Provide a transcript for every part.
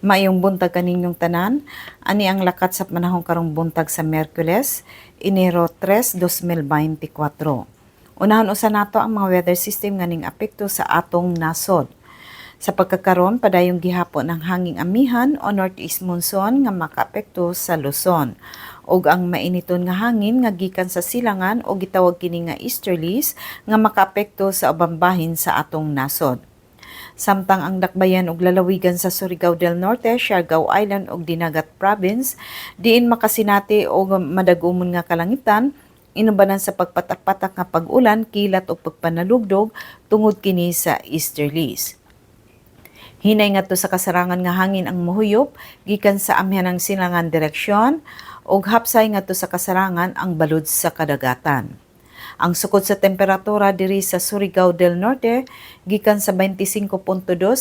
Maayong buntag kaninyong tanan, ani ang lakat sa panahon karong buntag sa Miyerkules, Enero 3, 2024. Unahon usa nato ang mga weather system nga ning apekto sa atong nasod. Sa pagkakaron, padayong gihapon ng hanging amihan o northeast monsoon nga makaapekto sa Luzon. Ug ang mainiton nga hangin nga gikan sa silangan o gitawag kini nga easterlies nga makaapekto sa ubang bahin sa atong nasod. Samtang ang dakbayan ug lalawigan sa Surigao del Norte, Siargao Island ug Dinagat Province diin makasinati og madagumon nga kalangitan inubanan sa pagpatak-patak nga pag-ulan, kilat ug pagpanalugdog tungod kini sa easterlies. Hinay ngadto sa kasarangan nga hangin ang mohuyop gikan sa amyanang silangan direksyon ug hapsay ngadto sa kasarangan ang balod sa kadagatan. Ang sukod sa temperatura diri sa Surigao del Norte gikan sa 25.2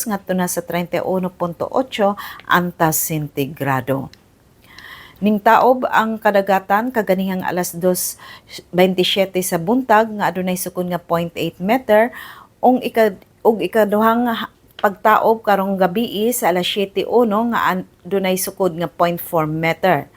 ngadto na sa 31.8 antas sentigrado. Ning taob ang kadagatan kaganihang alas 2:27 sa buntag nga adunay sukod nga 0.8 meter ug ikaduhang pagtaob karong gabii sa alas 7:01 nga adunay sukod nga 0.4 meter.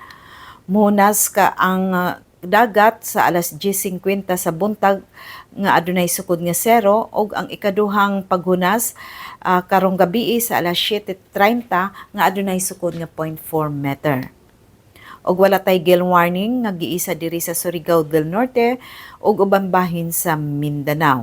Munas ka ang dagat sa alas 10:50 sa buntag nga adunay sukod nga 0 ug ang ikaduhang paghunas karong gabii sa alas 7:30 nga adunay sukod nga 0.4 meter. Og wala tay gale warning nga giisa diri sa Surigao del Norte ug ubang bahin sa Mindanao.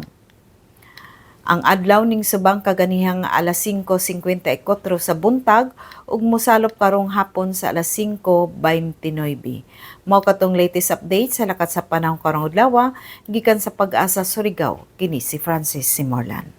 Ang adlaw ning subang kaganihang alas 5:54 sa buntag ug mosalop karong hapon sa alas 5:29. Mao katong latest update sa lakat sa panahon karong adlaw gikan sa Pag-asa Surigao. Kini si Francis Simorlan.